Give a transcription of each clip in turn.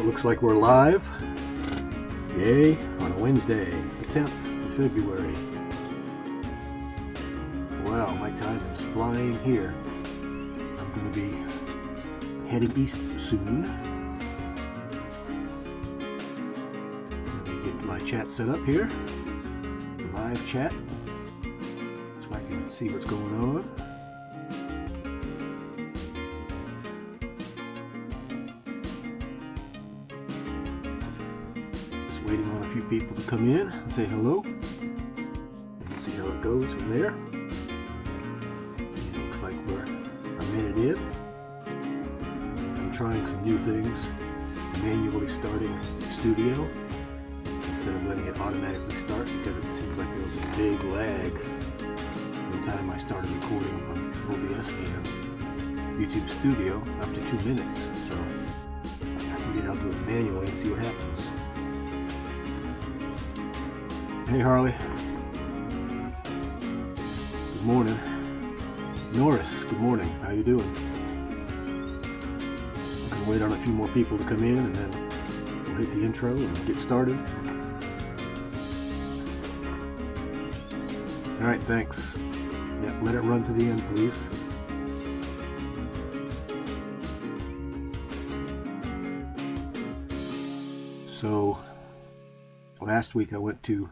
looks like we're live. Yay, on a Wednesday, the 10th of February. Wow, my time is flying here. I'm going to be heading east soon. Let me get my chat set up here. Live chat. So I can see what's going on. Waiting on a few people to come in and say hello. And we'll see how it goes from there. It looks like we're a minute in. I'm trying some new things. Manually starting studio instead of letting it automatically start, because it seems like there was a big lag the time I started recording on OBS and YouTube Studio, up to 2 minutes. So I figured I'll do it manually and see what happens. Hey Harley. Good morning. Norris, good morning. How you doing? I'm gonna wait on a few more people to come in and then we'll hit the intro and get started. Alright, thanks. Yeah, let it run to the end, please. So last week I went to,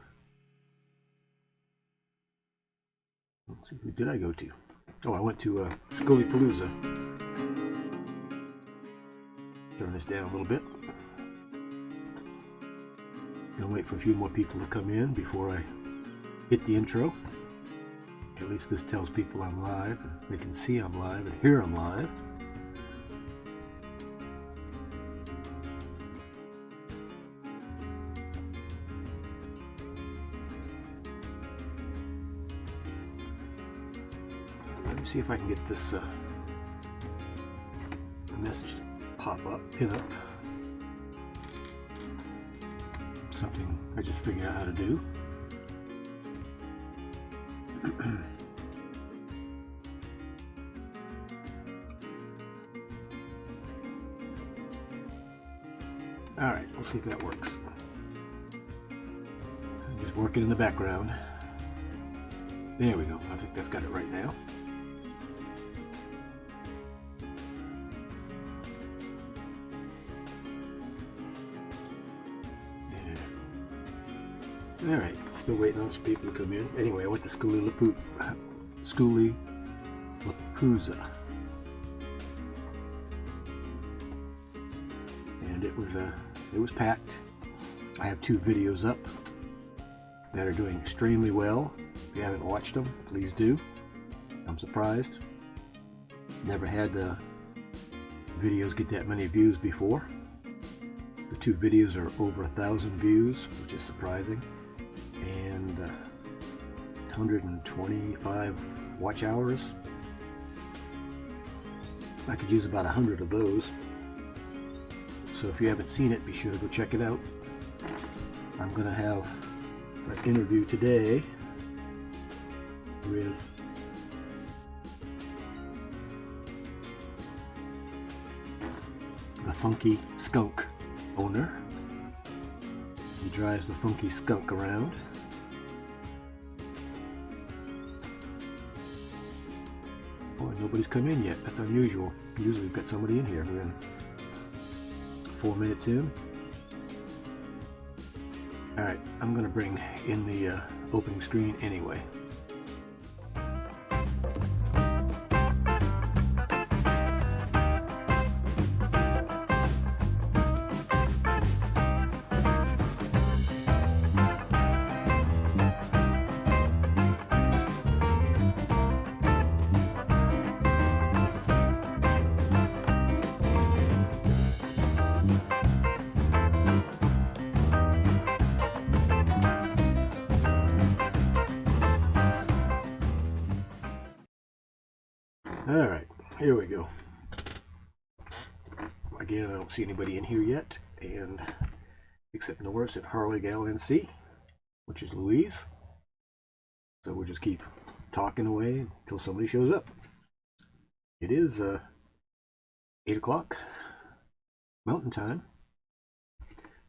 let's see, who did I go to? Oh, I went to Palooza. Turn this down a little bit. Gonna wait for a few more people to come in before I hit the intro. At least this tells people I'm live. They can see I'm live and hear I'm live. See if I can get this message to pop up, pin up. Something I just figured out how to do. Alright, we'll see if that works. I'm just working in the background. There we go. I think that's got it right now. Alright, still waiting on some people to come in. Anyway, I went to Schoolie Lapooza. And it was packed. I have 2 videos up that are doing extremely well. If you haven't watched them, please do. I'm surprised. Never had videos get that many views before. The 2 videos are over 1,000 views, which is surprising. And 125 watch hours. I could use about 100 of those. So if you haven't seen it, be sure to go check it out. I'm going to have an interview today with the Funky Skunk owner. He drives the Funky Skunk around. Boy, nobody's come in yet. That's unusual. Usually we've got somebody in here. We're in 4 minutes in. Alright, I'm going to bring in the opening screen anyway. Alright, here we go. Again, I don't see anybody in here yet, and except Norris at Harley Gal NC, which is Louise. So we'll just keep talking away until somebody shows up. It is 8 o'clock Mountain Time.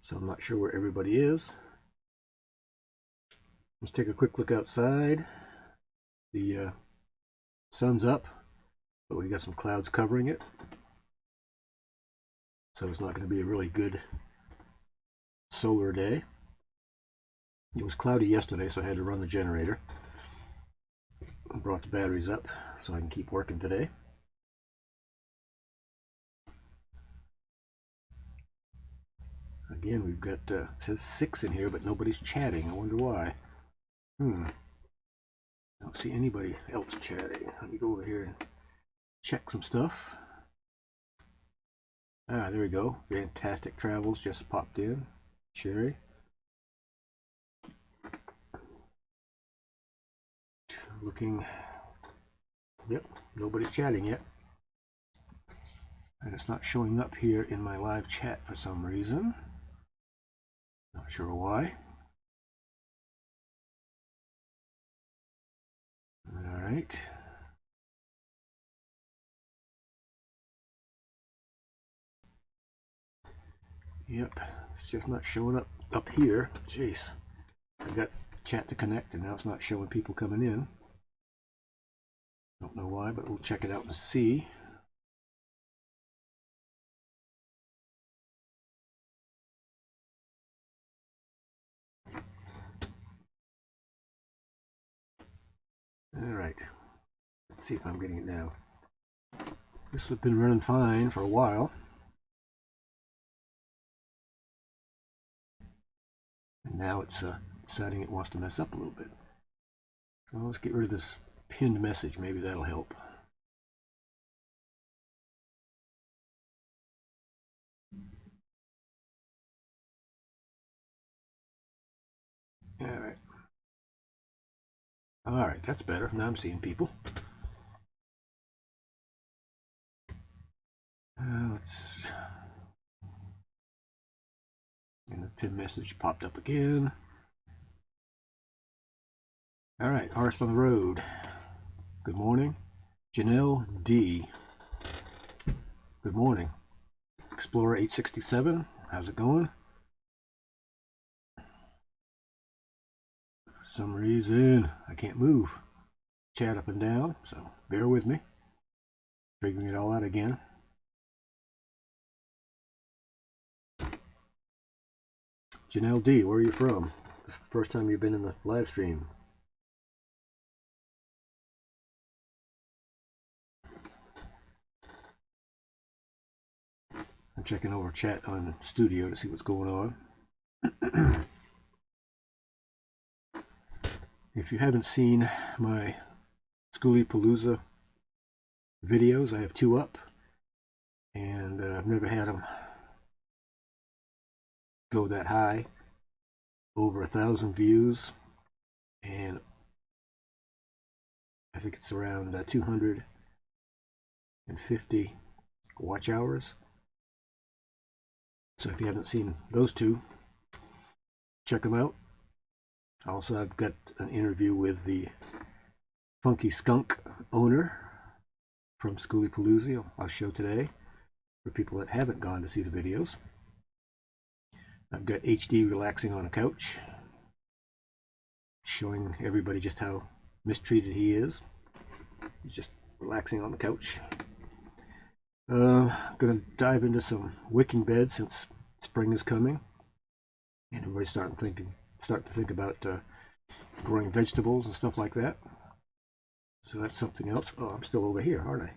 so I'm not sure where everybody is. Let's take a quick look outside. The sun's up, but we got some clouds covering it, so it's not going to be a really good solar day. It was cloudy yesterday, so I had to run the generator. I brought the batteries up so I can keep working today. Again, we've got, it says 6 in here, but nobody's chatting. I wonder why. I don't see anybody else chatting. Let me go over here and check some stuff. Ah, there we go. Fantastic Travels just popped in. Sherry. Looking. Yep, nobody's chatting yet. And it's not showing up here in my live chat for some reason. Not sure why. All right. Yep, it's just not showing up here. Jeez. I got chat to connect and now it's not showing people coming in. Don't know why, but we'll check it out and see. All right, let's see if I'm getting it now. This has been running fine for a while. And now it's deciding it wants to mess up a little bit. So let's get rid of this pinned message. Maybe that'll help. All right. All right, that's better. Now I'm seeing people. Let's. And the pin message popped up again. All right, Arse on the Road. Good morning. Janelle D. Good morning. Explorer 867. How's it going? For some reason, I can't move. Chat up and down, so bear with me. Figuring it all out again. Janelle D, where are you from? This is the first time you've been in the live stream. I'm checking over chat on Studio to see what's going on. If you haven't seen my Schoolie Palooza videos, I have 2 up, and I've never had them go that high, over 1,000 views, and I think it's around 250 watch hours. So if you haven't seen those 2, check them out. Also, I've got an interview with the Funky Skunk owner from Schoolie Palooza I'll show today for people that haven't gone to see the videos. I've got HD relaxing on a couch, showing everybody just how mistreated he is. He's just relaxing on the couch. I'm going to dive into some wicking beds since spring is coming, and everybody's starting to think about growing vegetables and stuff like that. So that's something else. Oh, I'm still over here, aren't I?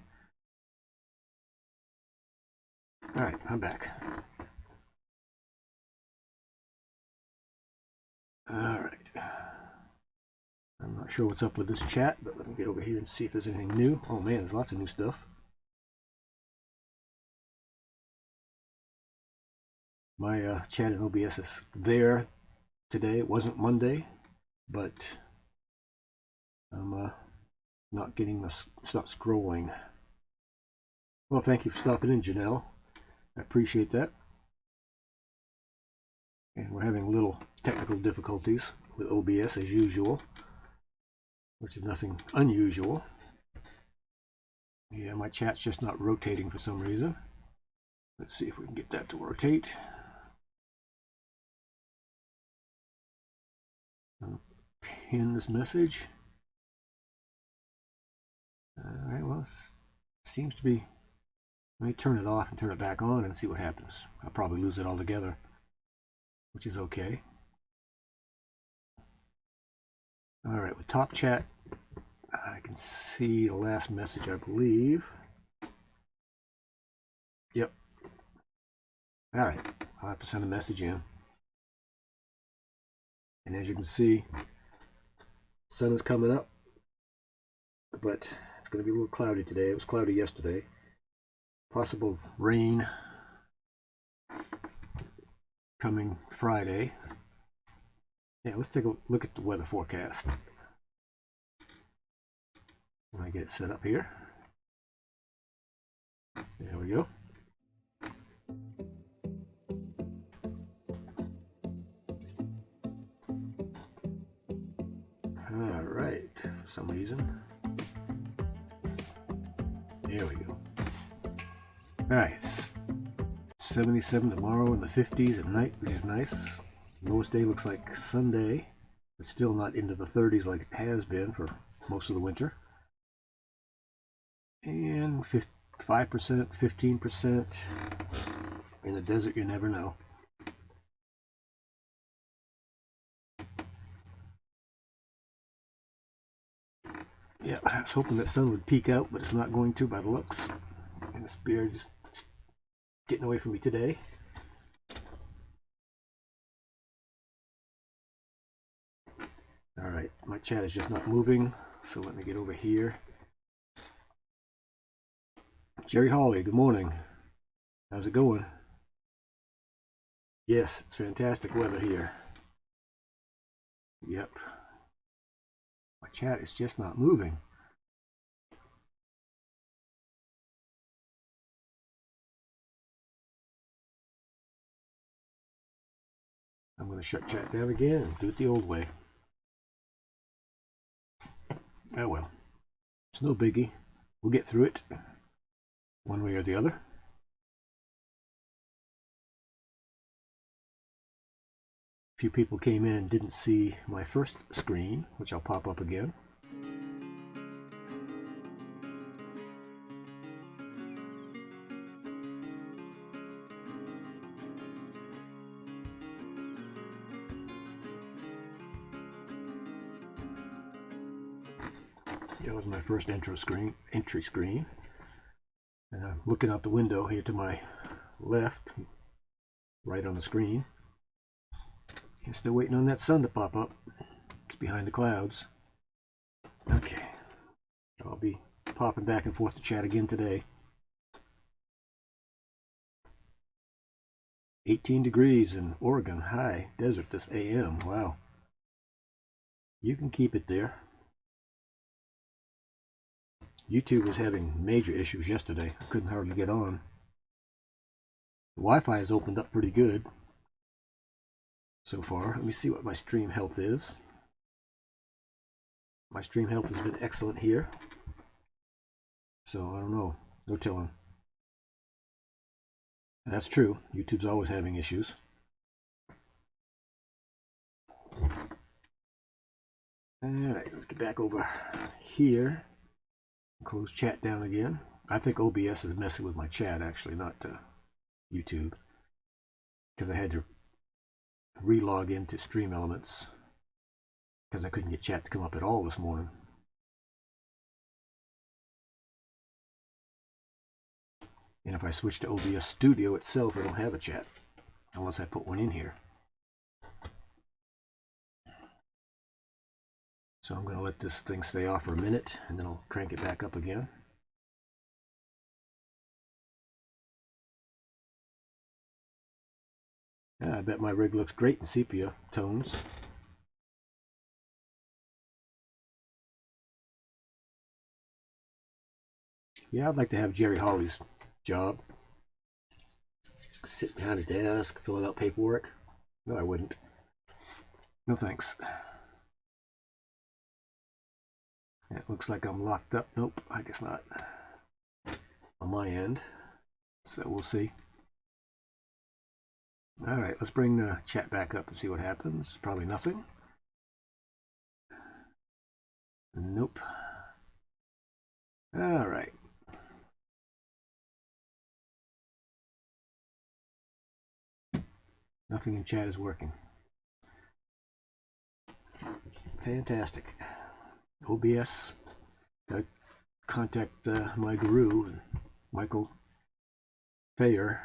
All right, I'm back. All right. I'm not sure what's up with this chat, but let me get over here and see if there's anything new. Oh man, there's lots of new stuff. My chat in OBS is there today. It wasn't Monday, but I'm not getting the stop scrolling. Well, thank you for stopping in, Janelle. I appreciate that. And we're having little technical difficulties with OBS as usual, which is nothing unusual. Yeah, my chat's just not rotating for some reason. Let's see if we can get that to rotate. pin this message. Alright, well, it seems to be. Let me turn it off and turn it back on and see what happens. I'll probably lose it altogether, which is okay. Alright, with top chat, I can see the last message, I believe. Yep. Alright, I'll have to send a message in. And as you can see, the sun is coming up, but it's going to be a little cloudy today. It was cloudy yesterday. Possible rain coming Friday. Yeah, let's take a look at the weather forecast. When I get it set up here. There we go. Alright, for some reason. There we go. Alright, 77 tomorrow in the 50s at night, which is nice. Lowest day looks like Sunday, but still not into the 30s like it has been for most of the winter. And 5%, 15%. In the desert, you never know. Yeah, I was hoping that sun would peek out, but it's not going to by the looks. And this beard is getting away from me today. Alright, my chat is just not moving, so let me get over here. Jerry Hawley, good morning. How's it going? Yes, it's fantastic weather here. Yep. My chat is just not moving. I'm going to shut chat down again and do it the old way. Oh well. It's no biggie. We'll get through it one way or the other. A few people came in and didn't see my first screen, which I'll pop up again. That was my first entry screen. And I'm looking out the window here to my left, right on the screen. And still waiting on that sun to pop up. It's behind the clouds. Okay. I'll be popping back and forth to chat again today. 18 degrees in Oregon, high desert this AM. Wow. You can keep it there. YouTube was having major issues yesterday. I couldn't hardly get on. The Wi-Fi has opened up pretty good so far. Let me see what my stream health is. My stream health has been excellent here. So I don't know. No telling. That's true. YouTube's always having issues. Alright, let's get back over here. Close chat down again. I think OBS is messing with my chat, actually, not YouTube. Because I had to re-log into Stream Elements. Because I couldn't get chat to come up at all this morning. And if I switch to OBS Studio itself, I don't have a chat. Unless I put one in here. So I'm going to let this thing stay off for a minute, and then I'll crank it back up again. Yeah, I bet my rig looks great in sepia tones. Yeah, I'd like to have Jerry Hawley's job. Sit behind a desk, filling out paperwork. No, I wouldn't. No thanks. It looks like I'm locked up. Nope, I guess not. On my end. So we'll see. Alright, let's bring the chat back up and see what happens. Probably nothing. Nope. All right. Nothing in chat is working. Fantastic. OBS. Got to contact my guru, Michael Fayer.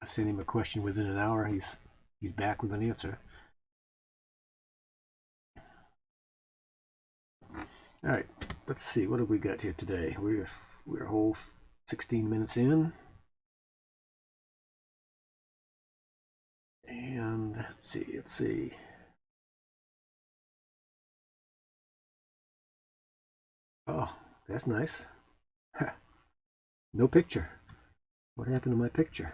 I sent him a question within an hour. He's back with an answer. All right, let's see. What have we got here today? We're a whole 16 minutes in, and let's see. Oh, that's nice. No picture. What happened to my picture?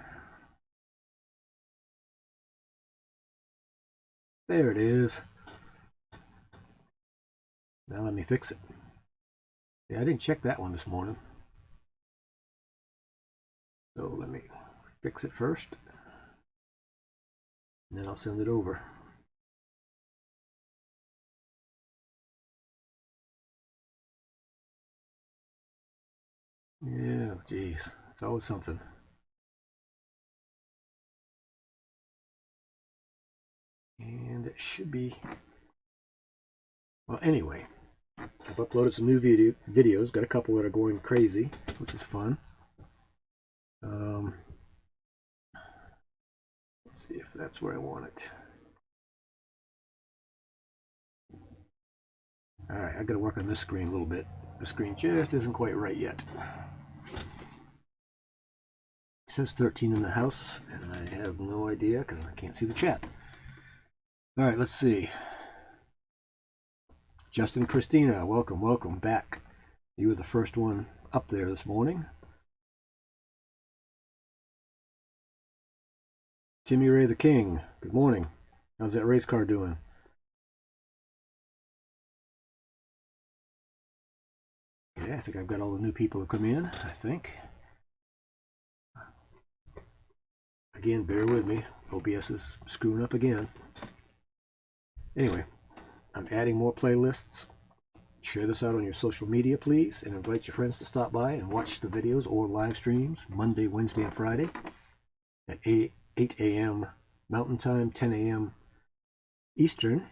There it is. Now let me fix it. Yeah, I didn't check that one this morning. So let me fix it first, and then I'll send it over. Yeah, geez, it's always something. And it should be, well, anyway, I've uploaded some new videos, got a couple that are going crazy, which is fun. Let's see if that's where I want it. All right, I got to work on this screen a little bit. The screen just isn't quite right yet. It says 13 in the house, and I have no idea because I can't see the chat. All right, let's see. Justin, Christina, welcome back. You were the first one up there this morning. Timmy Ray the King, good morning. How's that race car doing? Yeah, I think I've got all the new people who come in, I think. Again, bear with me. OBS is screwing up again. Anyway, I'm adding more playlists. Share this out on your social media, please, and invite your friends to stop by and watch the videos or live streams Monday, Wednesday, and Friday at 8 a.m. Mountain Time, 10 a.m. Eastern.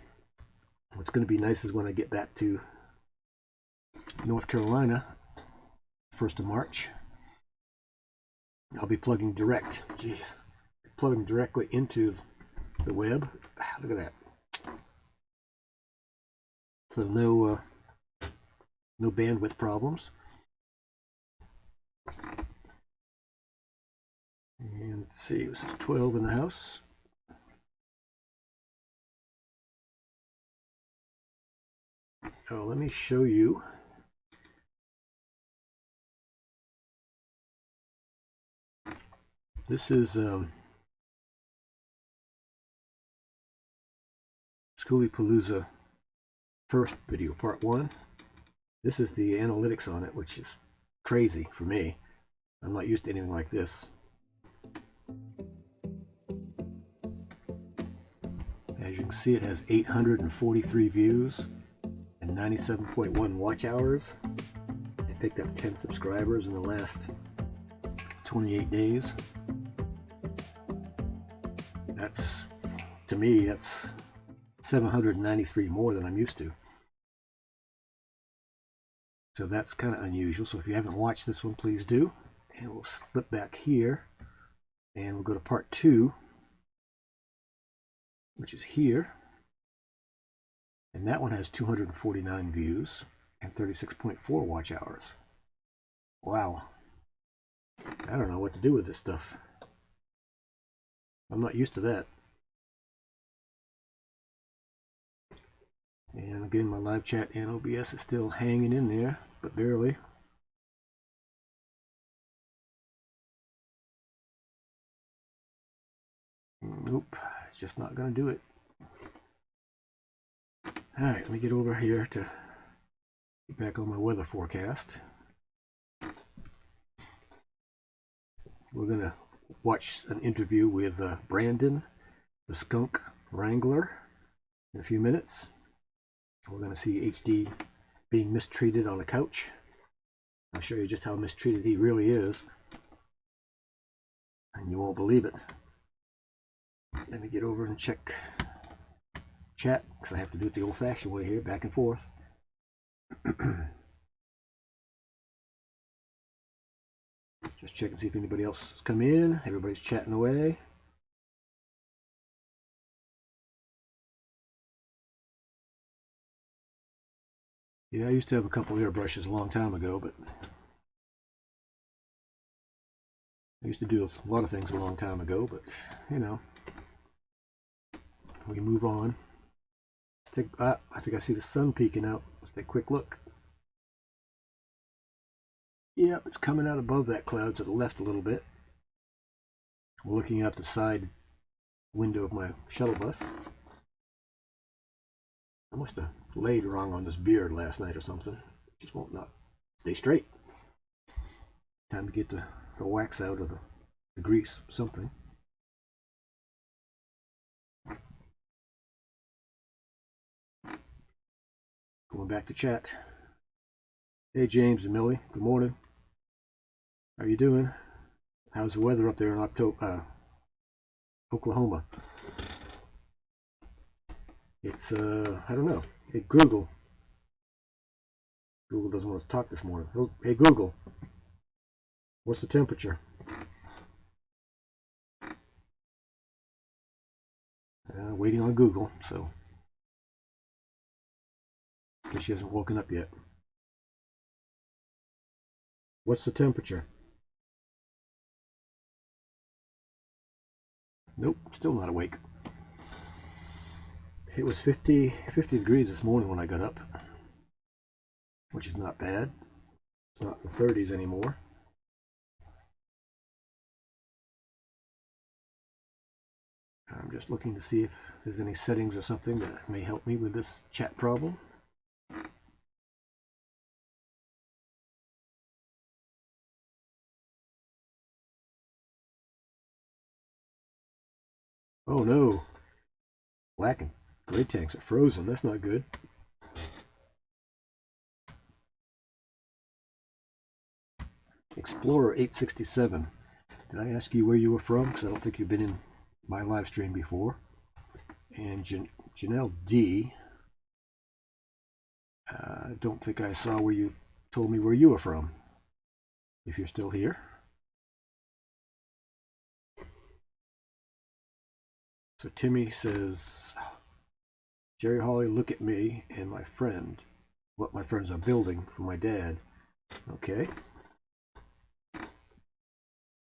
What's going to be nice is when I get back to North Carolina, 1st of March, I'll be plugging directly into the web. Look at that. So no bandwidth problems. And let's see, this is 12 in the house. Oh, let me show you. This is Schoolypalooza first video, part 1. This is the analytics on it, which is crazy for me. I'm not used to anything like this. As you can see, it has 843 views and 97.1 watch hours. I picked up 10 subscribers in the last 28 days. That's, to me, that's 793 more than I'm used to. So that's kind of unusual. So if you haven't watched this one, please do. And we'll slip back here and we'll go to part 2, which is here. And that one has 249 views and 36.4 watch hours. Wow. I don't know what to do with this stuff. I'm not used to that. And again, my live chat and OBS is still hanging in there, but barely. Nope, it's just not going to do it. Alright, let me get over here to get back on my weather forecast. We're going to watch an interview with Brandon, the skunk wrangler, in a few minutes. We're going to see HD being mistreated on a couch. I'll show you just how mistreated he really is, and you won't believe it. Let me get over and check chat, because I have to do it the old-fashioned way here, back and forth. Just check and see if anybody else has come in. Everybody's chatting away. Yeah, I used to have a couple of airbrushes a long time ago, but I used to do a lot of things a long time ago, but you know, we move on. Let's take, I think I see the sun peeking out. Let's take a quick look. Yep, it's coming out above that cloud to the left a little bit. We're looking out the side window of my shuttle bus. I must have laid wrong on this beard last night or something. It just won't not stay straight. Time to get the wax out of the grease, something. Going back to chat. Hey James and Millie, good morning. How are you doing? How's the weather up there in Oklahoma? It's I don't know. Hey Google. Google doesn't want us to talk this morning. Hey Google, what's the temperature? Waiting on Google, so I guess she hasn't woken up yet. What's the temperature? Nope, still not awake. It was 50 degrees this morning when I got up, which is not bad. It's not in the 30s anymore. I'm just looking to see if there's any settings or something that may help me with this chat problem. Oh no, black and gray tanks are frozen. That's not good. Explorer 867. Did I ask you where you were from? Because I don't think you've been in my live stream before. And Janelle D. I don't think I saw where you told me where you were from. If you're still here. So Timmy says, Jerry Holly, look at me and my friend. What my friends are building for my dad. Okay. I'm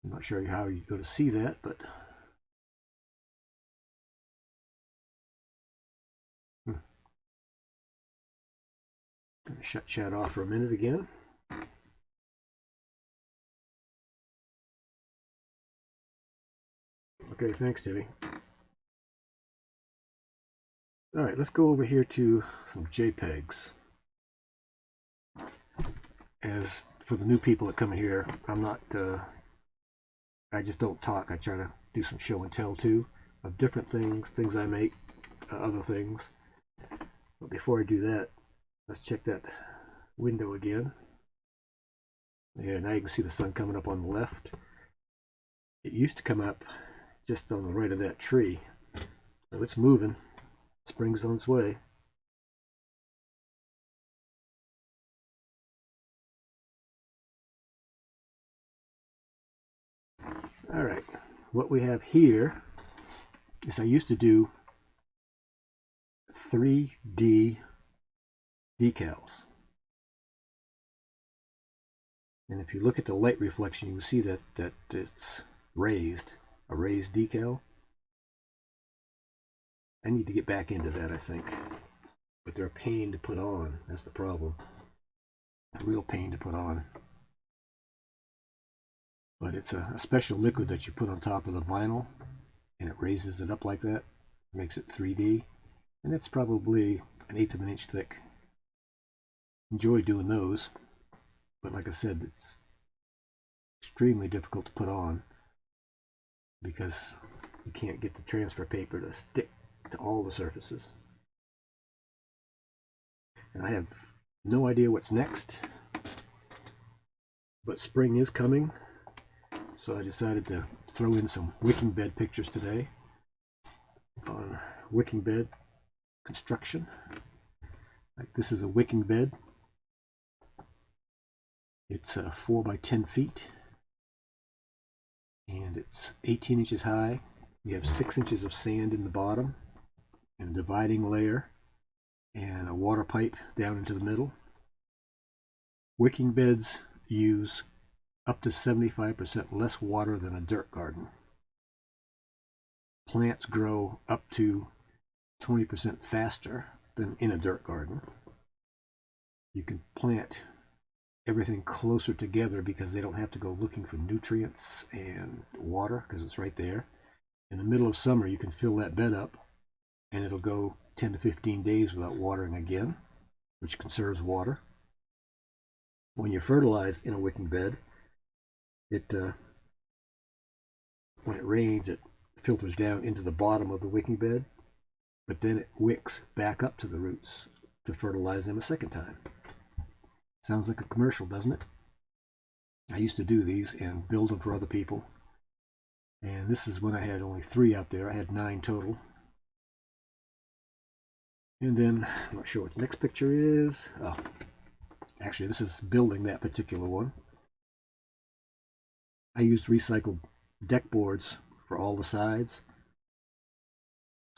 not sure how you go to see that, but I'm going to shut chat off for a minute again. Okay, thanks, Timmy. All right, let's go over here to some JPEGs. As for the new people that come in here, I'm not, I just don't talk. I try to do some show and tell too of different things I make, other things. But before I do that, let's check that window again. Yeah, now you can see the sun coming up on the left. It used to come up just on the right of that tree. So it's moving. Spring's on its way. All right, what we have here is I used to do 3D decals. And if you look at the light reflection, you can see that it's raised, a raised decal. I need to get back into that, I think. But they're a pain to put on. That's the problem. A real pain to put on. But it's a special liquid that you put on top of the vinyl, and it raises it up like that. Makes it 3D. And it's probably 1/8 of an inch thick. Enjoy doing those. But like I said, it's extremely difficult to put on because you can't get the transfer paper to stick to all the surfaces. And I have No idea what's next, but spring is coming, so I decided to throw in some wicking bed pictures today on wicking bed construction. Like this is a wicking bed. It's 4 by 10 feet, and it's 18 inches high. You have 6 inches of sand in the bottom, and a dividing layer, and a water pipe down into the middle. Wicking beds use up to 75% less water than a dirt garden. Plants grow up to 20% faster than in a dirt garden. You can plant everything closer together because they don't have to go looking for nutrients and water because it's right there. In the middle of summer, you can fill that bed up and it'll go 10 to 15 days without watering again, which conserves water. When you fertilize in a wicking bed, when it rains, it filters down into the bottom of the wicking bed, but then it wicks back up to the roots to fertilize them a second time. Sounds like a commercial, doesn't it? I used to do these and build them for other people. And this is when I had only 3 out there. I had 9 total. And then, I'm not sure what the next picture is. Oh, actually, this is building that particular one. I used recycled deck boards for all the sides,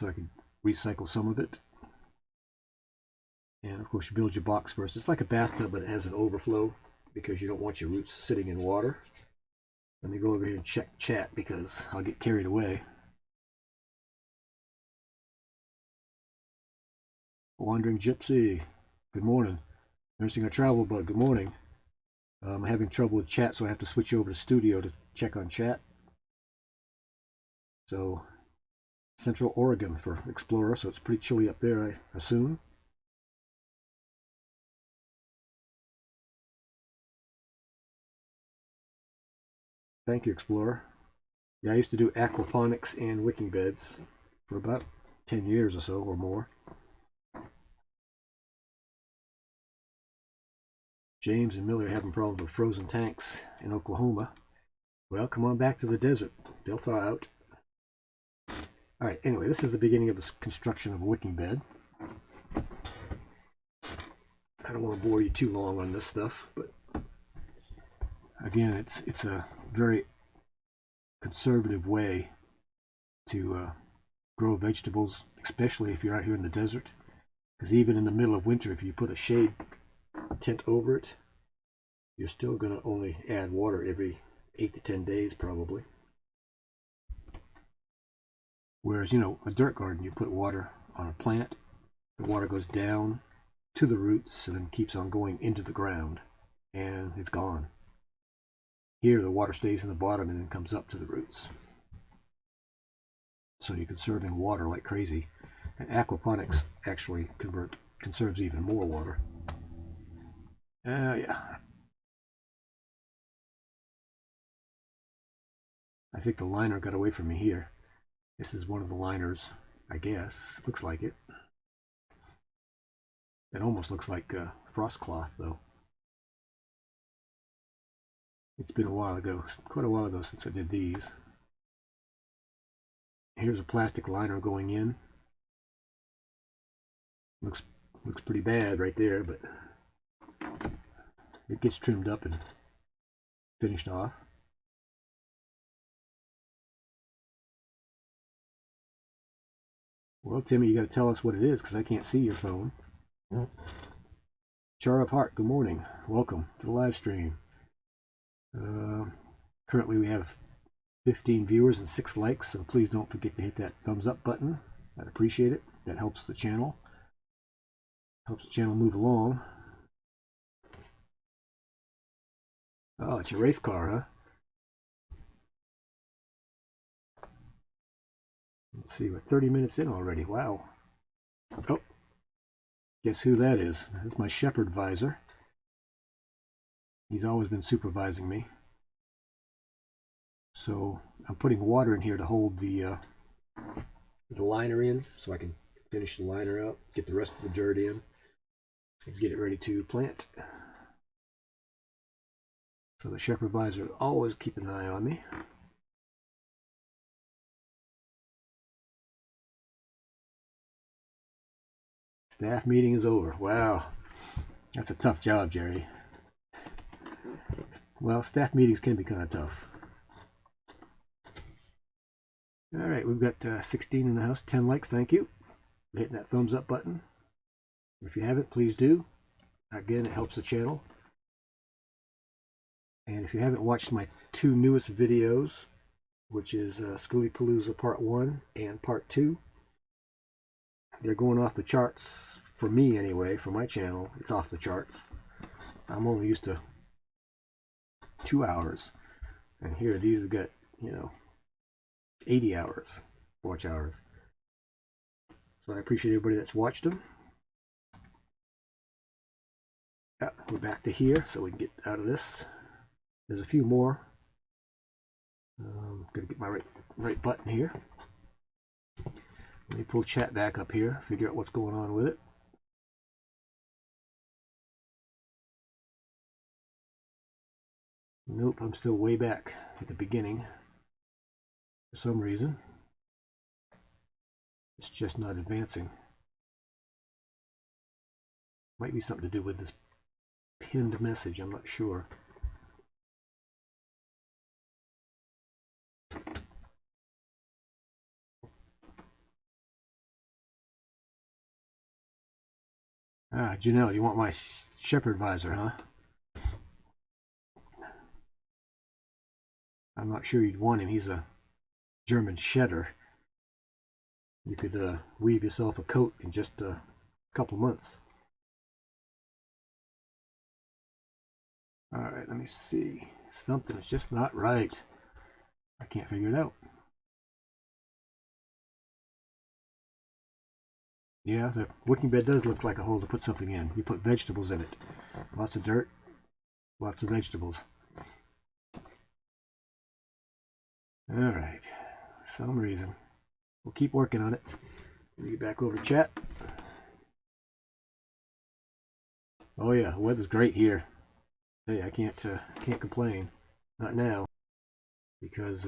so I could recycle some of it. And of course, you build your box first. It's like a bathtub, but it has an overflow because you don't want your roots sitting in water. Let me go over here and check chat because I'll get carried away. Wandering Gypsy, good morning. Nursing a travel bug, good morning. I'm having trouble with chat, so I have to switch over to Studio to check on chat. So, Central Oregon for Explorer, so it's pretty chilly up there, I assume. Thank you, Explorer. Yeah, I used to do aquaponics and wicking beds for about 10 years or so or more. James and Miller are having problems with frozen tanks in Oklahoma. Well, come on back to the desert. They'll thaw out. All right, anyway, this is the beginning of the construction of a wicking bed. I don't want to bore you too long on this stuff, but again, it's a very conservative way to grow vegetables, especially if you're out here in the desert. Because even in the middle of winter, if you put a shade tent over it, you're still going to only add water every 8 to 10 days probably. Whereas, you know, a dirt garden, you put water on a plant, the water goes down to the roots and then keeps on going into the ground, and it's gone. Here, the water stays in the bottom and then comes up to the roots. So you're conserving water like crazy. And aquaponics actually conserves even more water. Yeah. I think the liner got away from me here. This is one of the liners, I guess. Looks like it. It almost looks like frost cloth, though. It's been a while ago, quite a while ago since I did these. Here's a plastic liner going in. Looks pretty bad right there, but it gets trimmed up and finished off. Well, Timmy, you got to tell us what it is because I can't see your phone. Char of Heart, good morning. Welcome to the live stream. Currently we have 15 viewers and 6 likes, so please don't forget to hit that thumbs up button. I'd appreciate it. That helps the channel. Helps the channel move along. Oh, it's your race car, huh? Let's see, we're 30 minutes in already. Wow. Oh, guess who that is? That's my shepherd visor. He's always been supervising me. So I'm putting water in here to hold the liner in so I can finish the liner out, get the rest of the dirt in. and get it ready to plant. So the shepherd visor is always keeping an eye on me. Staff meeting is over. Wow, that's a tough job, Jerry. Well, staff meetings can be kind of tough. All right, we've got 16 in the house, 10 likes, thank you. Hitting that thumbs up button. If you haven't, please do. Again, it helps the channel. And if you haven't watched my two newest videos, which is Schoolie Palooza Part 1 and Part 2, they're going off the charts, for me anyway, for my channel. It's off the charts. I'm only used to 2 hours, and here these have got, you know, 80 hours watch hours. So I appreciate everybody that's watched them. Yeah, we're back to here so we can get out of this. There's a few more. Gonna get my right button here. Let me pull chat back up here, figure out what's going on with it. Nope, I'm still way back at the beginning for some reason. It's just not advancing. Might be something to do with this pinned message, I'm not sure. Ah, Janelle, you want my shepherd visor, huh? I'm not sure you'd want him. He's a German shedder. You could weave yourself a coat in just a couple months. All right, let me see. Something is just not right. I can't figure it out. Yeah, the wicking bed does look like a hole to put something in. You put vegetables in it. Lots of dirt, lots of vegetables. All right, for some reason. We'll keep working on it. Let me get back over to chat. Oh yeah, the weather's great here. Hey, I can't complain. Not now, because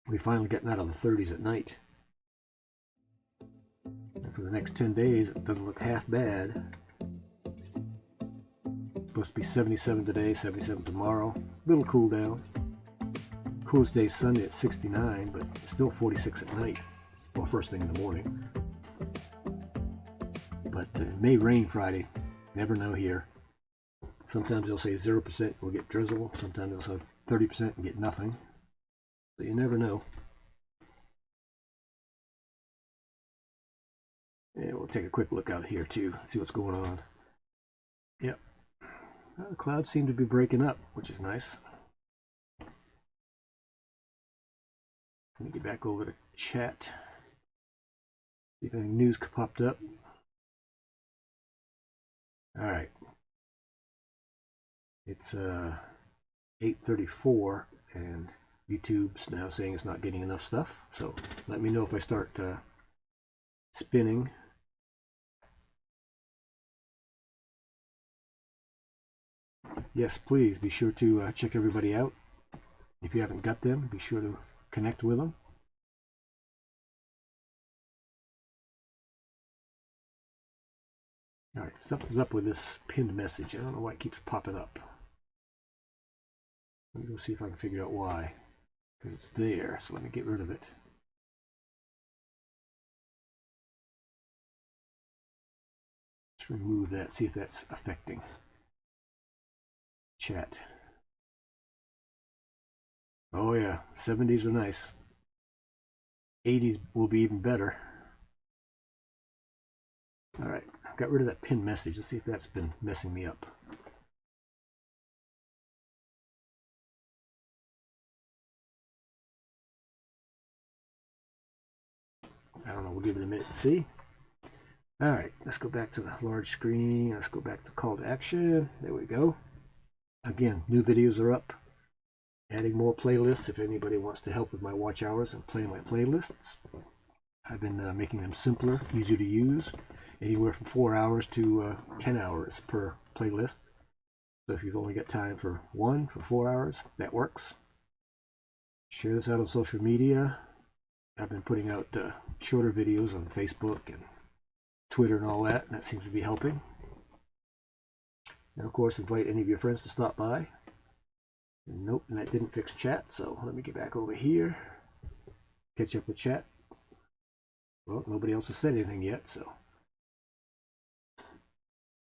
we finally getting out of the 30s at night. And for the next 10 days, it doesn't look half bad. It's supposed to be 77 today, 77 tomorrow. Little cool down. Coolest day Sunday at 69, but still 46 at night. Well, first thing in the morning. But it may rain Friday. Never know here. Sometimes they'll say 0%, we'll get drizzle. Sometimes they'll say 30% and get nothing. So you never know. And we'll take a quick look out here too, see what's going on. Yep. Well, the clouds seem to be breaking up, which is nice. Let me get back over to chat. See if any news popped up. All right. It's 8:34 and YouTube's now saying it's not getting enough stuff. So let me know if I start spinning. Yes, please be sure to check everybody out. If you haven't got them, be sure to connect with them. All right, something's up with this pinned message. I don't know why it keeps popping up. Let me go see if I can figure out why. Because it's there, so let me get rid of it. Let's remove that, see if that's affecting chat. Oh yeah, 70s are nice. 80s will be even better. All right, got rid of that pinned message. Let's see if that's been messing me up. I don't know, we'll give it a minute to see. All right, let's go back to the large screen. Let's go back to call to action. There we go. Again, new videos are up. Adding more playlists if anybody wants to help with my watch hours and play my playlists. I've been making them simpler, easier to use. anywhere from 4 hours to 10 hours per playlist. So if you've only got time for one for 4 hours, that works. Share this out on social media. I've been putting out shorter videos on Facebook and Twitter and all that, and that seems to be helping. And of course, invite any of your friends to stop by. And nope, and that didn't fix chat, so let me get back over here. Catch up with chat. Well, nobody else has said anything yet, so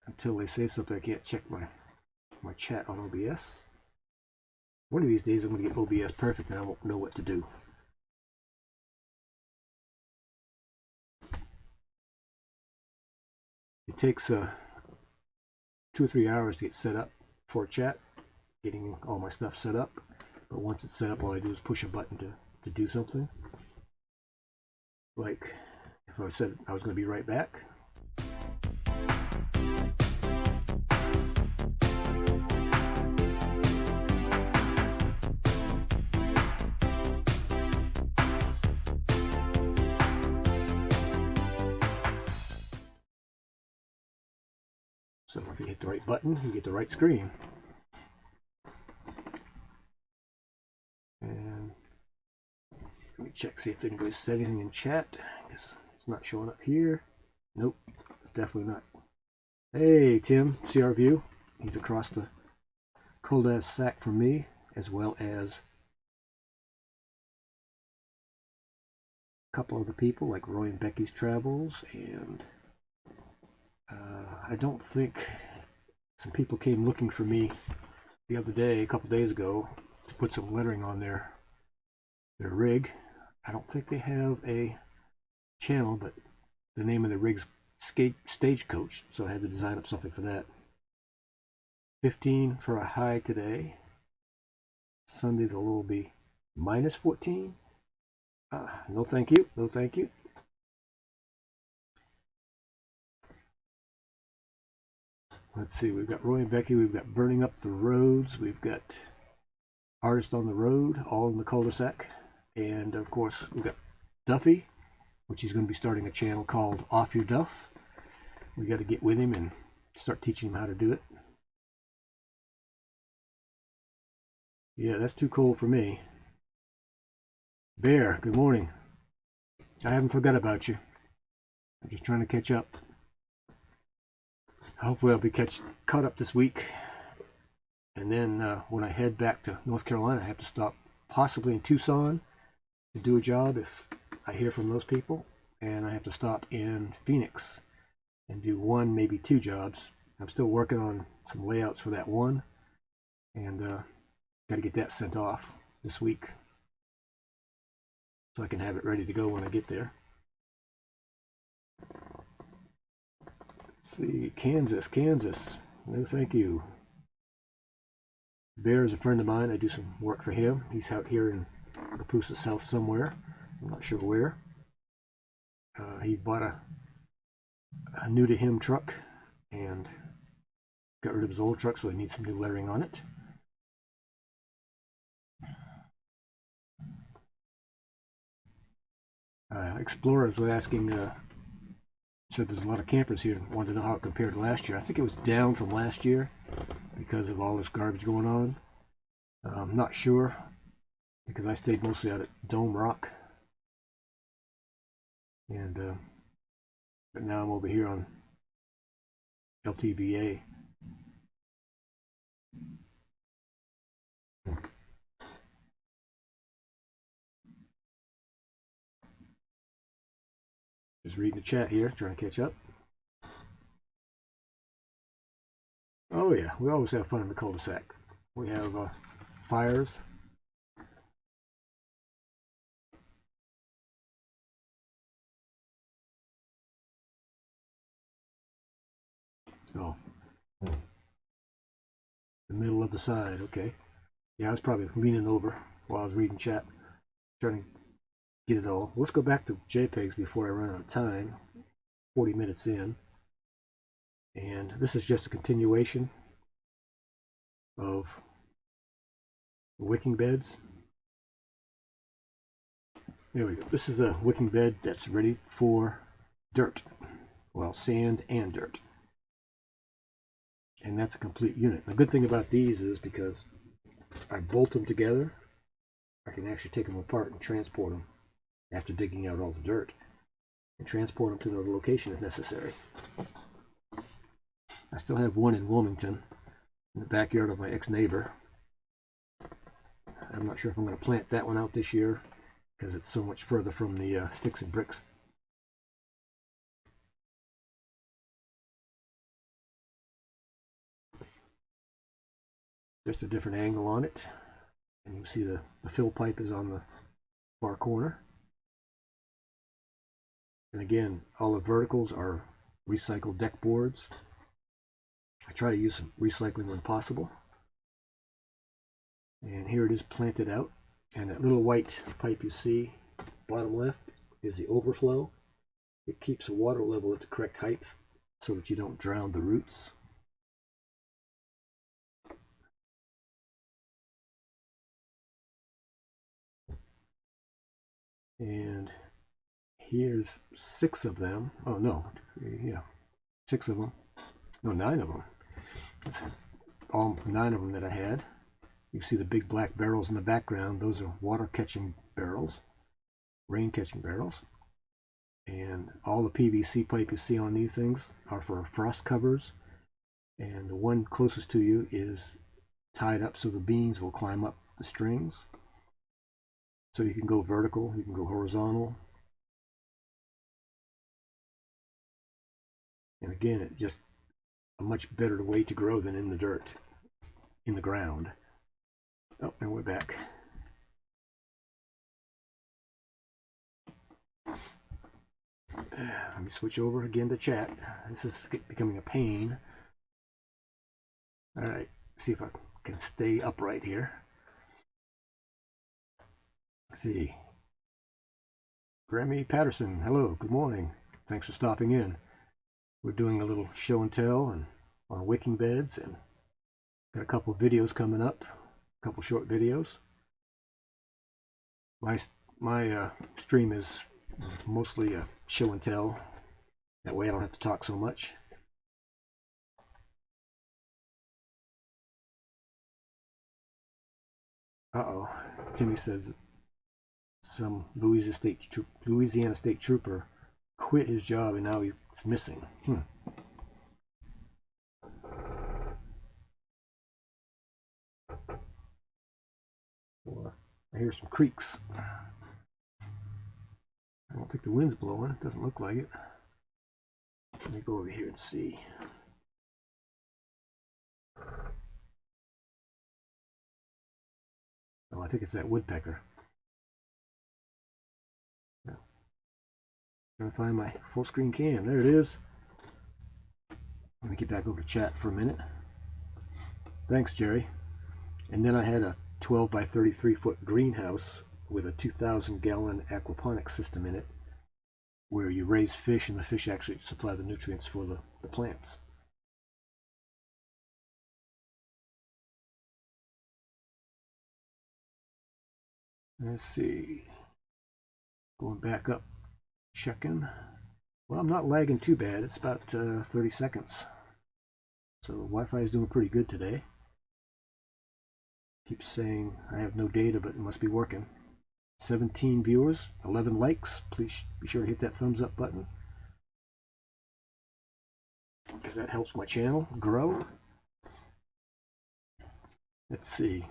until they say something, I can't check my chat on OBS. One of these days I'm going to get OBS perfect and I won't know what to do. It takes 2 or 3 hours to get set up for chat, getting all my stuff set up. But once it's set up, all I do is push a button to do something. Like if I said I was going to be right back. So if you hit the right button, you get the right screen. And let me check, see if anybody said anything in chat, because it's not showing up here. Nope, it's definitely not. Hey Tim, see our view? He's across the cold-ass sack from me, as well as a couple other people like Roy and Becky's Travels, and I don't think some people came looking for me the other day, a couple days ago, to put some lettering on their rig. I don't think they have a channel, but the name of the rig's Stagecoach, so I had to design up something for that. 15 for a high today. Sunday the low will be minus 14. No thank you, no thank you. Let's see, we've got Roy and Becky, we've got Burning Up the Roads, we've got Artist on the Road, all in the cul-de-sac, and of course we've got Duffy, which he's going to be starting a channel called Off Your Duff. We got to get with him and start teaching him how to do it. Yeah, that's too cold for me. Bear, good morning. I haven't forgot about you. I'm just trying to catch up. Hopefully I'll be caught up this week. And then when I head back to North Carolina, I have to stop possibly in Tucson to do a job if I hear from those people. And I have to stop in Phoenix and do 1, maybe 2 jobs. I'm still working on some layouts for that one. And got to get that sent off this week so I can have it ready to go when I get there. Let's see, Kansas. No, thank you. Bear is a friend of mine. I do some work for him. He's out here in Raposa South somewhere. I'm not sure where. He bought a new to him truck and got rid of his old truck, so he needs some new lettering on it. Explorers was asking, said there's a lot of campers here and wanted to know how it compared to last year. I think it was down from last year because of all this garbage going on. I'm not sure because I stayed mostly out at Dome Rock. And but now I'm over here on LTBA. Just reading the chat here, trying to catch up. Oh yeah, we always have fun in the cul-de-sac. We have fires. Oh, the middle of the side, okay. Yeah, I was probably leaning over while I was reading chat, trying to get it all. Let's go back to JPEGs before I run out of time. 40 minutes in. And this is just a continuation of wicking beds. There we go. This is a wicking bed that's ready for dirt well, sand and dirt. And that's a complete unit. The good thing about these is because I bolt them together, I can actually take them apart and transport them after digging out all the dirt and transport them to another location if necessary. I still have one in Wilmington in the backyard of my ex-neighbor. I'm not sure if I'm going to plant that one out this year because it's so much further from the sticks and bricks. Just a different angle on it, and you can see the fill pipe is on the far corner. And again, all the verticals are recycled deck boards. I try to use some recycling when possible. And here it is planted out, and that little white pipe you see bottom left is the overflow. It keeps the water level at the correct height so that you don't drown the roots. And here's 6 of them. Oh no, yeah, 6 of them. No, 9 of them. That's all 9 of them that I had. You see the big black barrels in the background. Those are water catching barrels, rain catching barrels. And all the PVC pipe you see on these things are for frost covers. And the one closest to you is tied up so the beans will climb up the strings. So you can go vertical, you can go horizontal. And again, it's just a much better way to grow than in the dirt, in the ground. Oh, and we're back. Let me switch over again to chat. This is becoming a pain. All right, see if I can stay upright here. Let's see. Grammy Patterson, hello, good morning. Thanks for stopping in. We're doing a little show and tell and on wicking beds, and got a couple of videos coming up, a couple short videos. My stream is mostly a show and tell. That way I don't have to talk so much. Uh-oh, Timmy says some Louisiana State Trooper quit his job and now he's missing. Well, I hear some creaks. I don't think the wind's blowing. It doesn't look like it. Let me go over here and see. Oh, I think it's that woodpecker. Yeah. Trying to find my full screen cam. There it is. Let me get back over to chat for a minute. Thanks, Jerry. And then I had a 12 by 33 foot greenhouse with a 2,000 gallon aquaponics system in it, where you raise fish and the fish actually supply the nutrients for the plants. Let's see. Going back up, checking. Well, I'm not lagging too bad. It's about 30 seconds. So Wi-Fi is doing pretty good today. Keeps saying I have no data, but it must be working. 17 viewers, 11 likes. Please be sure to hit that thumbs up button, because that helps my channel grow. Let's see.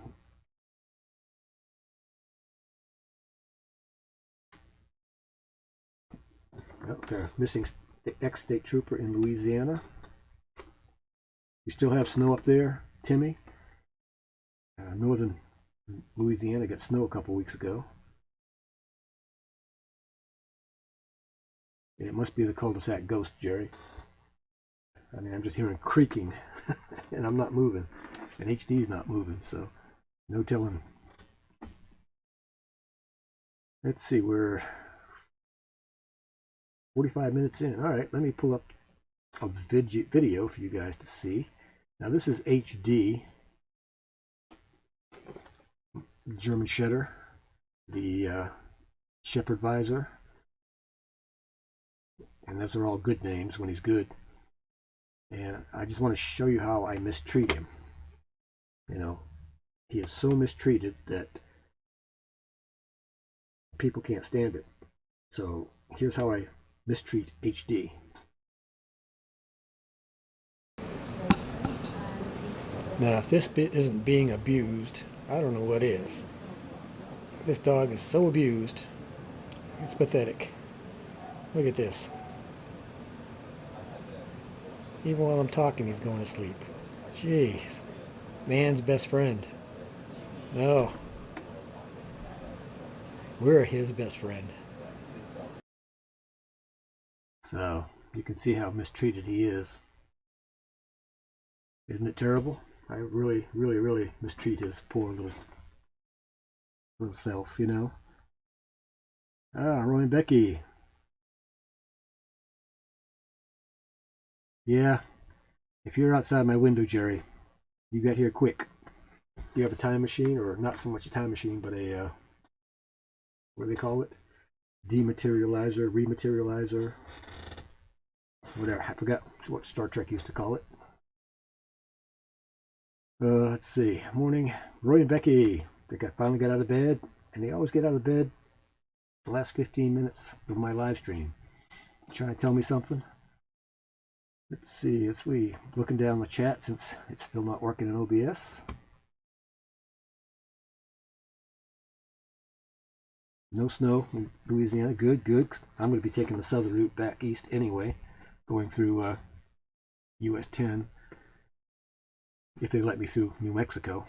Okay, missing ex-state trooper in Louisiana. You still have snow up there, Timmy? Northern Louisiana got snow a couple weeks ago. It must be the cul-de-sac ghost, Jerry. I mean, I'm just hearing creaking, and I'm not moving, and HD's not moving, so no telling. Let's see, we're 45 minutes in. All right, let me pull up a video for you guys to see. Now this is HD, German Shedder, the Shepherd Visor. and those are all good names when he's good. And I just want to show you how I mistreat him. You know, he is so mistreated that people can't stand it. So here's how I mistreat HD. Now, if this bit isn't being abused, I don't know what is. This dog is so abused, it's pathetic. Look at this. Even while I'm talking, he's going to sleep. Jeez. Man's best friend. No. We're his best friend. So, you can see how mistreated he is. Isn't it terrible? I really, really, really mistreat his poor little self, you know. Ah, Roy and Becky. Yeah, if you're outside my window, Jerry, you got here quick. You have a time machine, or not so much a time machine, but a, what do they call it? Dematerializer, rematerializer, whatever. I forgot what Star Trek used to call it. Let's see. Morning, Roy and Becky. They finally got out of bed, and they always get out of bed the last 15 minutes of my live stream. Trying to tell me something? Let's see. As we looking down the chat, since it's still not working in OBS. No snow in Louisiana. Good, good. I'm going to be taking the southern route back east anyway, going through US 10. If they let me through New Mexico.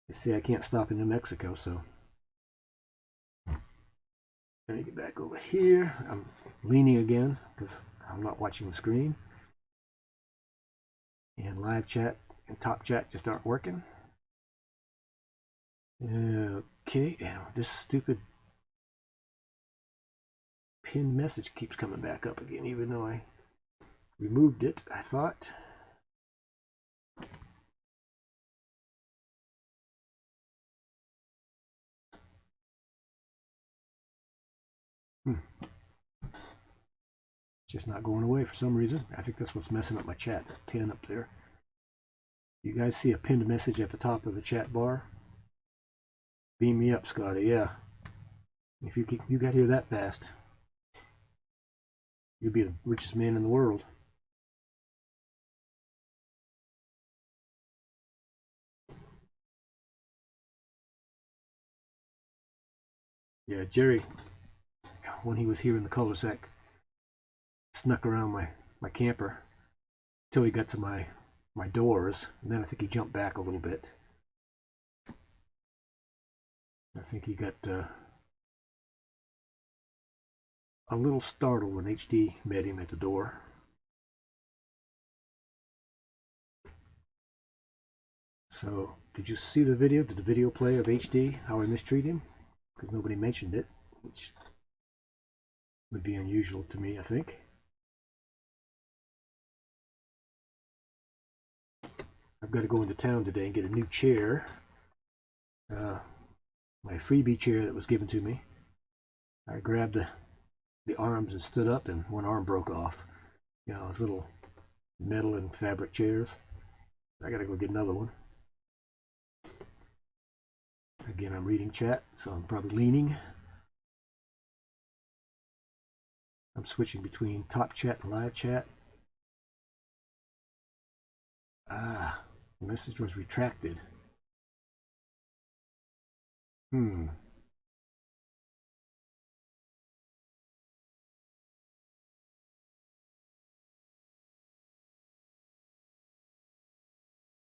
They say I can't stop in New Mexico, so. Let me get back over here. I'm leaning again because I'm not watching the screen. And live chat and top chat just aren't working. Okay, now this stupid pinned message keeps coming back up again, even though I removed it, I thought. Just not going away for some reason. I think that's what's messing up my chat, that pin up there. You guys see a pinned message at the top of the chat bar? Beam me up, Scotty. Yeah. If you got here that fast, you'd be the richest man in the world. Yeah, Jerry, when he was here in the cul-de-sac, snuck around my camper till he got to my doors, and then I think he jumped back a little bit. I think he got a little startled when HD met him at the door. So, did you see the video? Did the video play of HD, how I mistreat him? Because nobody mentioned it, which would be unusual to me, I think. I've got to go into town today and get a new chair. My freebie chair that was given to me. I grabbed the arms and stood up, and one arm broke off. You know, those little metal and fabric chairs. I gotta go get another one. Again, I'm reading chat, so I'm probably leaning. I'm switching between top chat and live chat. Ah, the message was retracted.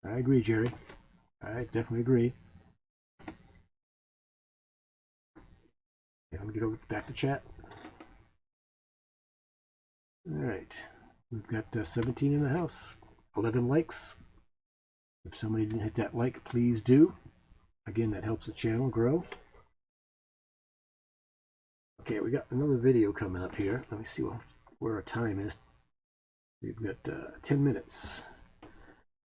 I agree, Jerry. I definitely agree. Yeah, let me get over back to chat. All right, we've got 17 in the house, 11 likes. If somebody didn't hit that like, please do. Again, that helps the channel grow. Okay, we got another video coming up here. Let me see where our time is. We've got 10 minutes.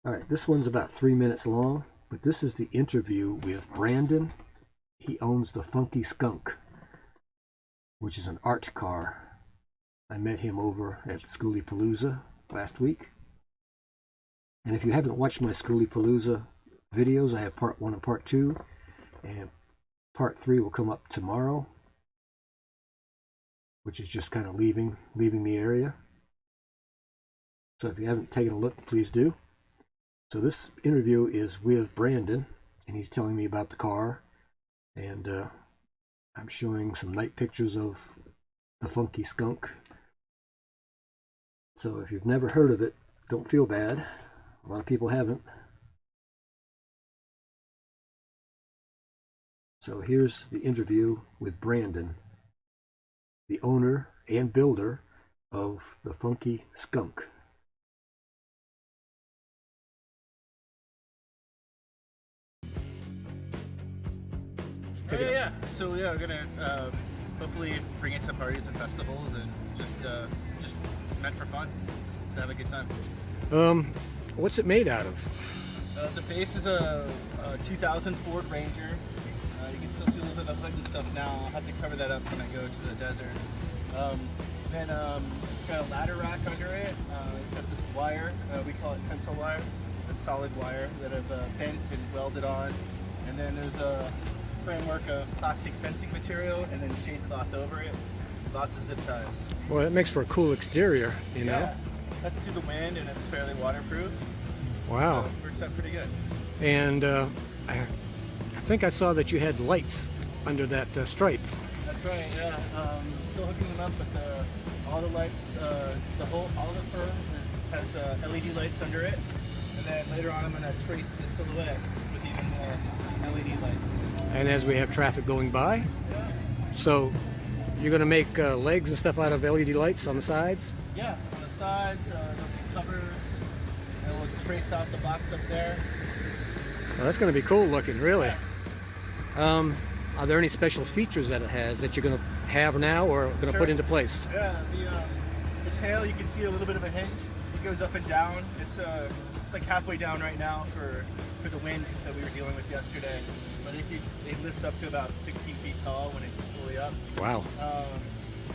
All right, this one's about 3 minutes long, but this is the interview with Brandon. He owns the Funky Skunk, which is an art car. I met him over at Schoolie Palooza last week. And if you haven't watched my Schoolie Palooza videos, I have part 1 and part 2, and part 3 will come up tomorrow, which is just kind of leaving the area. So if you haven't taken a look, please do. So this interview is with Brandon, and he's telling me about the car, and I'm showing some night pictures of the Funky Skunk. So if you've never heard of it, don't feel bad. A lot of people haven't. So here's the interview with Brandon, the owner and builder of the Funky Skunk. Yeah. So yeah, we're gonna hopefully bring it to parties and festivals, and just it's meant for fun. Just to have a good time. What's it made out of? The base is a 2000 Ford Ranger. You can still see a little bit of hood and stuff now. I'll have to cover that up when I go to the desert. Then it's got a ladder rack under it. It's got this wire, we call it pencil wire. It's solid wire that I've bent and welded on. And then there's a framework of plastic fencing material and then shade cloth over it. Lots of zip ties. Well, that makes for a cool exterior, you know? Yeah, that's through the wind and it's fairly waterproof. Wow. So it works out pretty good. And I think I saw that you had lights under that stripe. That's right, yeah. Still hooking them up, but all the lights, all the fur has LED lights under it. And then later on I'm going to trace the silhouette with even more LED lights. And as we have traffic going by, so you're going to make legs and stuff out of LED lights on the sides? Yeah, on the sides, there'll be covers, and we'll trace out the box up there. Well, that's going to be cool looking, really. Yeah. Are there any special features that it has that you're going to have now or going to put into place? Yeah, the tail, you can see a little bit of a hinge. It goes up and down. It's like halfway down right now for the wind that we were dealing with yesterday. But it lifts up to about 16 feet tall when it's fully up. Wow.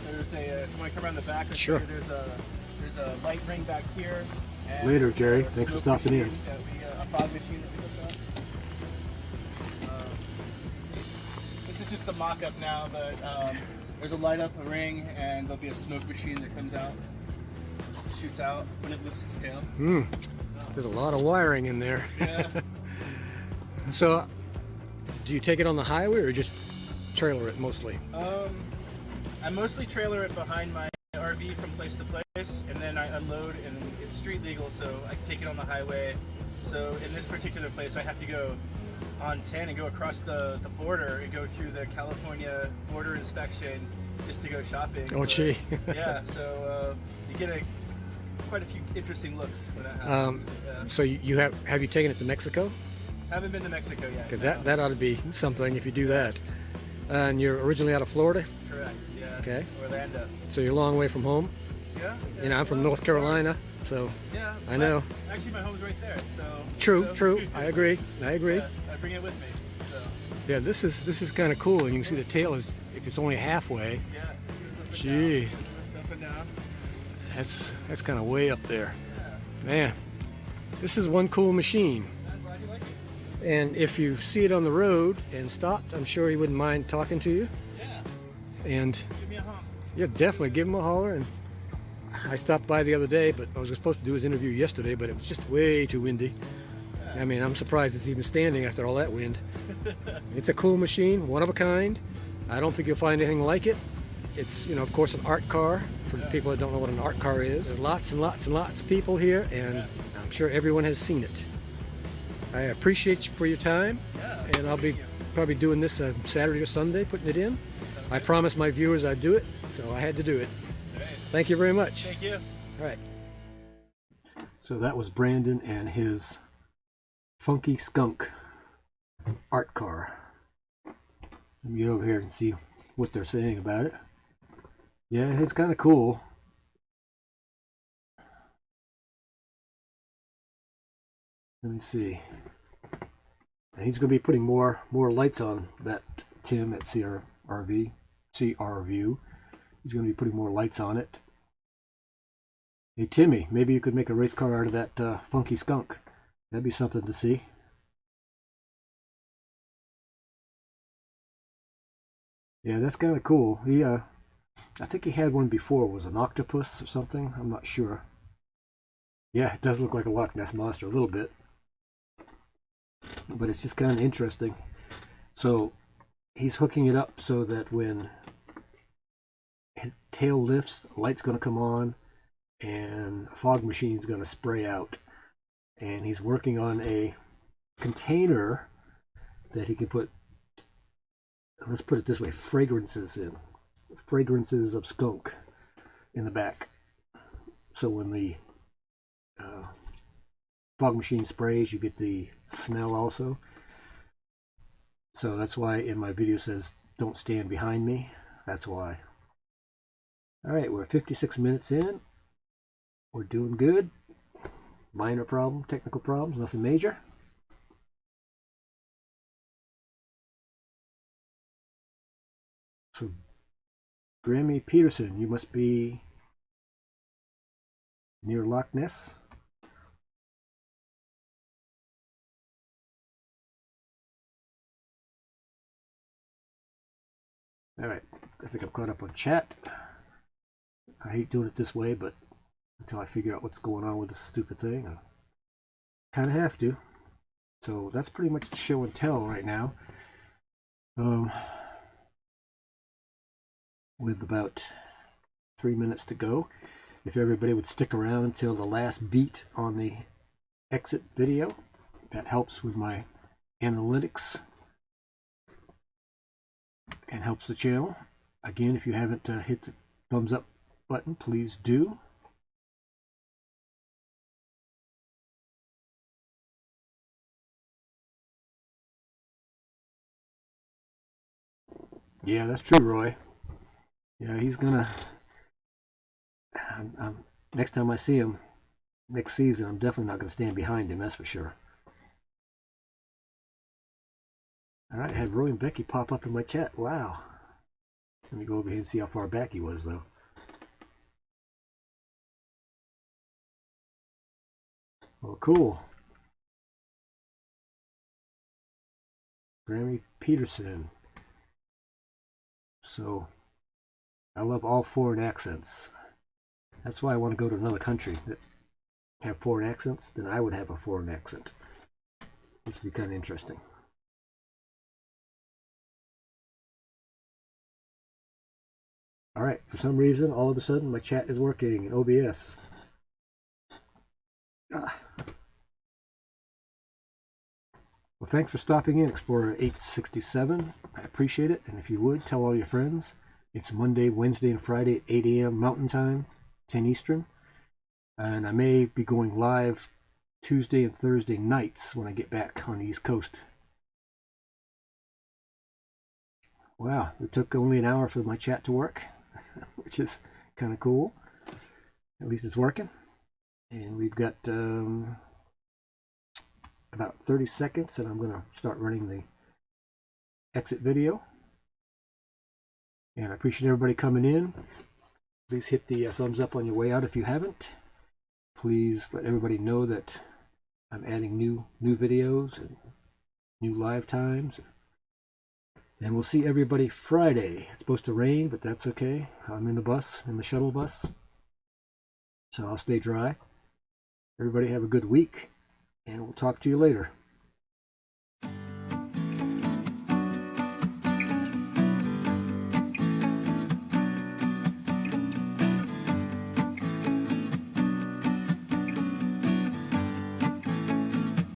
There's if you want to come around the back, sure. There's a light ring back here. And later, Jerry. Thanks for stopping in. A fog machine that we hooked up. This is just the mock-up now, but there's a light up a ring, and there'll be a smoke machine that comes out, shoots out when it lifts its tail. There's a lot of wiring in there. Yeah. So, do you take it on the highway or just trailer it mostly? I mostly trailer it behind my RV from place to place, and then I unload, and it's street legal, so I can take it on the highway. So in this particular place, I have to go on 10 and go across the border and go through the California border inspection just to go shopping. Oh, gee. Yeah, so you get quite a few interesting looks when that happens. So you have you taken it to Mexico? Haven't been to Mexico yet. Because no. that ought to be something if you do that. And you're originally out of Florida? Correct, yeah. Okay. Orlando. So you're a long way from home? Yeah. You know, I'm from North Carolina, so yeah, I know. Actually, my home's right there, so. True. I agree. Yeah, I bring it with me. So. Yeah, this is kind of cool, and you can see the tail is, if it's only halfway. Yeah. Gee. Lift up and down. That's kind of way up there. Yeah. Man, this is one cool machine. I'm glad you like it. And if you see it on the road and stopped, I'm sure he wouldn't mind talking to you. Yeah. And Give me a honk. yeah, definitely give him a holler. And I stopped by the other day, but I was supposed to do his interview yesterday, but it was just way too windy. I mean, I'm surprised it's even standing after all that wind. It's a cool machine, one of a kind. I don't think you'll find anything like it. It's, you know, of course, an art car for people that don't know what an art car is. There's lots and lots and lots of people here, and I'm sure everyone has seen it. I appreciate you for your time, and I'll be probably doing this Saturday or Sunday, putting it in. I promised my viewers I'd do it, so I had to do it. Thank you very much. Thank you. All right. So that was Brandon and his Funky Skunk art car. Let me get over here and see what they're saying about it. Yeah, it's kind of cool. Let me see. And he's going to be putting more lights on that, Tim, at CR View. He's going to be putting more lights on it. Hey Timmy, maybe you could make a race car out of that funky skunk. That'd be something to see. Yeah, that's kind of cool. I think he had one before. It was an octopus or something. I'm not sure. Yeah, it does look like a Loch Ness monster a little bit, but it's just kind of interesting. So he's hooking it up so that when his tail lifts, the light's going to come on, and a fog machine's going to spray out. And he's working on a container that he can put, let's put it this way, fragrances in. Fragrances of skunk in the back. So when the fog machine sprays, you get the smell also. So that's why in my video says, don't stand behind me. That's why. All right, we're 56 minutes in. We're doing good. Minor problem, technical problems, nothing major. So, Grammy Peterson, you must be near Loch Ness. All right, I think I'm caught up on chat. I hate doing it this way, but until I figure out what's going on with this stupid thing, I kind of have to. So that's pretty much the show and tell right now. With about 3 minutes to go, if everybody would stick around until the last beat on the exit video, that helps with my analytics and helps the channel. Again, if you haven't hit the thumbs up button, please do. Yeah, that's true, Roy. Yeah, he's gonna. Next time I see him next season, I'm definitely not gonna stand behind him. That's for sure. All right, I had Roy and Becky pop up in my chat. Wow. Let me go over here and see how far back he was, though. Well, cool. Grammy Peterson. So, I love all foreign accents. That's why I want to go to another country that have foreign accents. Then I would have a foreign accent, which would be kind of interesting. All right, for some reason, all of a sudden, my chat is working in OBS. Well, thanks for stopping in, Explorer 867. I appreciate it. And if you would, tell all your friends. It's Monday, Wednesday, and Friday at 8 a.m. Mountain Time, 10 Eastern. And I may be going live Tuesday and Thursday nights when I get back on the East Coast. Wow, it took only an hour for my chat to work, which is kind of cool. At least it's working. And we've got about 30 seconds, and I'm going to start running the exit video. And I appreciate everybody coming in. Please hit the thumbs up on your way out if you haven't. Please let everybody know that I'm adding new videos and new live times. And we'll see everybody Friday. It's supposed to rain, but that's okay. I'm in the shuttle bus. So I'll stay dry. Everybody have a good week, and we'll talk to you later.